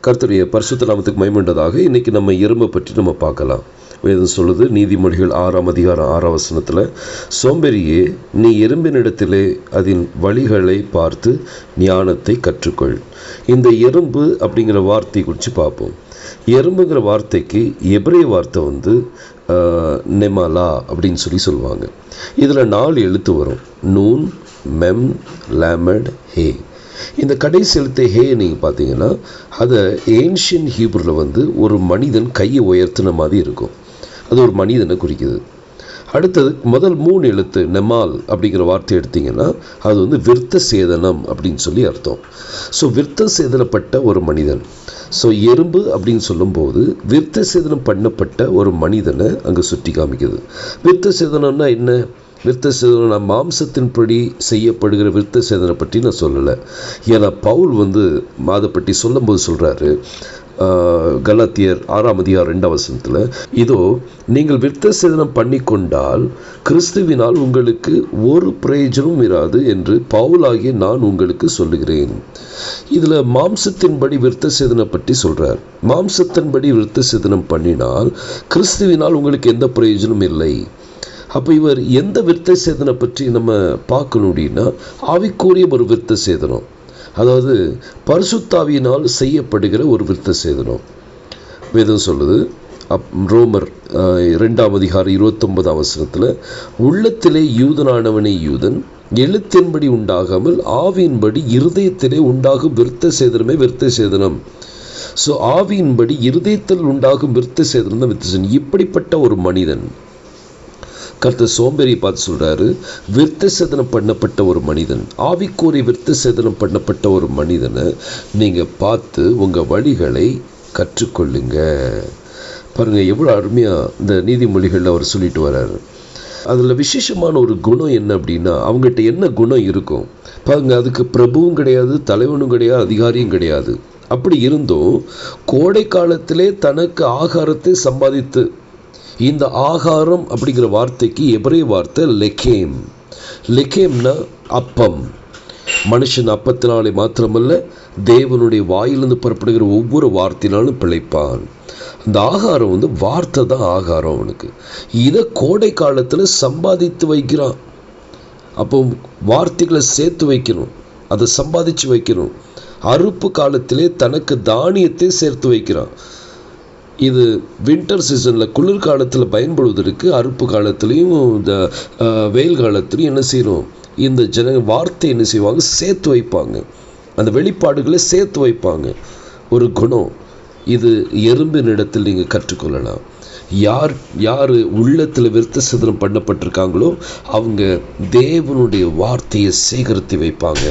கர்த்தருடைய பரிசுத்த நாமத்துக்கு மகிமையுண்டதாக. இன்றைக்கி நம்ம எறும்பை பற்றி நம்ம பார்க்கலாம். வேதம் சொல்லுது, நீதிமொழிகள் 6ஆம் அதிகாரம் 6ஆம் வசனத்தில், சோம்பேறியே, நீ எறும்பினிடத்திலே அதன் வழிகளை பார்த்து ஞானத்தை கற்றுக்கொள். இந்த எறும்பு அப்படிங்கிற வார்த்தையை குறித்து பார்ப்போம். எறும்புங்கிற வார்த்தைக்கு எபிரேய வார்த்தை நெமாலா அப்படின்னு சொல்லுவாங்க. இதில் 4 எழுத்து வரும். நூன், மெம், லேமட், ஹே. இந்த கடைசி எழுத்து ஹே நீங்கள் பார்த்தீங்கன்னா அதை ஏன்ஷியன் ஹீப்ருவில் ஒரு மனிதன் கையை உயர்த்தின மாதிரி இருக்கும். அது ஒரு மனிதனை குறிக்குது. அடுத்தது முதல் 3 எழுத்து நெமால் அப்படிங்கிற வார்த்தை எடுத்திங்கன்னா அது விருத்த சேதனம் அப்படின்னு அர்த்தம். ஸோ விருத்த சேதனப்பட்ட ஒரு மனிதன். ஸோ எறும்பு அப்படின்னு சொல்லும்போது விருத்த சேதனம் பண்ணப்பட்ட ஒரு மனிதனை அங்கே சுட்டி காமிக்குது. விருத்த சேதனம்னா என்ன? விருத்த சேதனம் நான் மாம்சத்தின்படி செய்யப்படுகிற விருத்த சேதனை பற்றி நான் சொல்லலை. ஏன்னா பவுல் அதை பற்றி சொல்லும்போது சொல்கிறாரு, கலாத்தியர் 6ஆம் அதிகாரம் 2ஆம் வசனத்தில், இதோ நீங்கள் விருத்த சேதனம் பண்ணி கொண்டால் கிறிஸ்துவினால் உங்களுக்கு ஒரு பிரயோஜனமும் இராது என்று பவுலாகிய நான் உங்களுக்கு சொல்லுகிறேன். இதில் மாம்சத்தின்படி விருத்த சேதனை பற்றி சொல்கிறார். மாம்சத்தின்படி விருத்த சேதனம் பண்ணினால் கிறிஸ்துவினால் உங்களுக்கு எந்த பிரயோஜனமும் இல்லை. அப்போ இவர் எந்த விருத்த சேதனை பற்றி நம்ம பார்க்கணும் அப்படின்னா, ஆவிக்குரிய ஒரு விருத்த சேதனம், அதாவது பரிசுத்தாவியினால் செய்யப்படுகிற ஒரு விருத்த சேதனம். வேதம் சொல்லுது, ரோமர் 2ஆம் அதிகாரம் 29ஆம் வசனத்தில், உள்ளத்திலே யூதனானவனே யூதன், எழுத்தின்படி உண்டாகாமல் ஆவியின்படி இருதயத்திலே உண்டாகும் விருத்த சேதனமே விருத்த சேதனம். ஸோ ஆவியின்படி இருதயத்தில் உண்டாகும் விருத்த சேதனம் தான் விருத்த சேதனம். இப்படிப்பட்ட ஒரு மனிதன் கர்த்தர் சோம்பேறி பார்த்து சொல்கிறாரு, விருத்த சேதனம் பண்ணப்பட்ட ஒரு மனிதன், ஆவிக்குரிய விருத்த சேதனம் பண்ணப்பட்ட ஒரு மனிதனை நீங்கள் பார்த்து உங்கள் வழிகளை கற்றுக்கொள்ளுங்க. பாருங்கள் எவ்வளோ அருமையாக இந்த நீதிமொழிகளில் அவர் சொல்லிட்டு வர்றாரு. அதில் விசேஷமான ஒரு குணம் என்ன அப்படின்னா, அவங்ககிட்ட என்ன குணம் இருக்கும் பாருங்க. அதுக்கு பிரபுவும் கிடையாது, தலைவனும் கிடையாது, அதிகாரியும் கிடையாது. அப்படி இருந்தும் கோடை காலத்திலே தனக்கு ஆகாரத்தை சம்பாதித்து, இந்த ஆகாரம் அப்படிங்கிற வார்த்தைக்கு எபிரேய வார்த்தை லெகேம். லெகேம்னா அப்பம். மனுஷன் அப்பத்தினாலே மாத்திரமல்ல, தேவனுடைய வாயிலிருந்து புறப்படுகிற ஒவ்வொரு வார்த்தையினாலும் பிழைப்பான். அந்த ஆகாரம் வார்த்தை தான் ஆகாரம் அவனுக்கு. இதை கோடை காலத்தில் சம்பாதித்து வைக்கிறான். அப்போ வார்த்தைகளை சேர்த்து வைக்கணும், அதை சம்பாதிச்சு வைக்கணும். அறுப்பு காலத்திலே தனக்கு தானியத்தை சேர்த்து வைக்கிறான். இது வின்டர் சீசனில் குளிர்காலத்தில் பயன்படுவதற்கு, அறுப்பு காலத்துலேயும் இந்த வெயில் காலத்துலையும் என்ன செய்யணும், இந்த வார்த்தை என்ன செய்வாங்க, சேர்த்து வைப்பாங்க. அந்த வெளிப்பாடுகளை சேர்த்து வைப்பாங்க. ஒரு குணம் இது எறும்பின் இடத்தில் நீங்கள் கற்றுக்கொள்ளலாம். யார் உள்ளத்தில் விருத்த சேதனம் பண்ணப்பட்டிருக்காங்களோ அவங்க தேவனுடைய வார்த்தையை சேகரித்து வைப்பாங்க.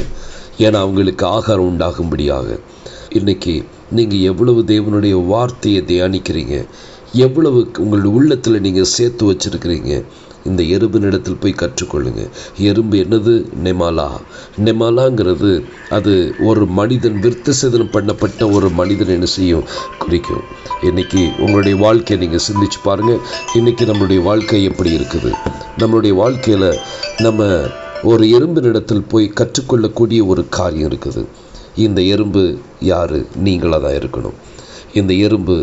ஏன்னா அவங்களுக்கு ஆகாரம் உண்டாகும்படியாக. இன்றைக்கி நீங்கள் எவ்வளவு தேவனுடைய வார்த்தையை தியானிக்கிறீங்க, எவ்வளவு உங்களுடைய உள்ளத்தில் நீங்கள் சேர்த்து வச்சுருக்கிறீங்க, இந்த எறும்பினிடத்தில் போய் கற்றுக்கொள்ளுங்க. எறும்பு என்னது? நெமாலா. நெமாலாங்கிறது அது ஒரு மனிதன், விருத்த சேதனம் பண்ணப்பட்ட ஒரு மனிதன் என்ன செய்யும், குறிக்கும். இன்றைக்கி உங்களுடைய வாழ்க்கையை நீங்கள் சிந்திச்சு பாருங்கள். இன்றைக்கி நம்மளுடைய வாழ்க்கை எப்படி இருக்குது? நம்மளுடைய வாழ்க்கையில் நம்ம ஒரு எறும்பினிடத்தில் போய் கற்றுக்கொள்ளக்கூடிய ஒரு காரியம் இருக்குது. இந்த எறும்பு யார்? நீங்களாக தான் இருக்கணும். இந்த எறும்பு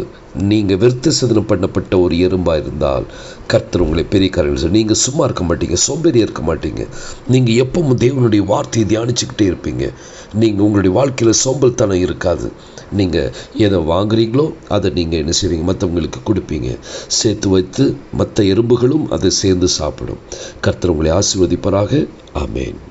நீங்கள் விருத்த சேதனம் பண்ணப்பட்ட ஒரு எறும்பாக இருந்தால் கர்த்தர் உங்களை பெரிய காரியங்கள். நீங்கள் சும்மா இருக்க மாட்டீங்க, சோம்பேறியாக இருக்க மாட்டீங்க. நீங்கள் எப்பவும் தேவனுடைய வார்த்தையை தியானிச்சுக்கிட்டே இருப்பீங்க. நீங்கள் உங்களுடைய வாழ்க்கையில் சோம்பல்தனம் இருக்காது. நீங்கள் எதை வாங்குறீங்களோ அதை நீங்கள் என்ன செய்வீங்க, மற்றவங்களுக்கு கொடுப்பீங்க. சேர்த்து வைத்து மற்ற எறும்புகளும் அதை சேர்ந்து சாப்பிடும். கர்த்தர் உங்களை ஆசீர்வதிப்பாராக. ஆமேன்.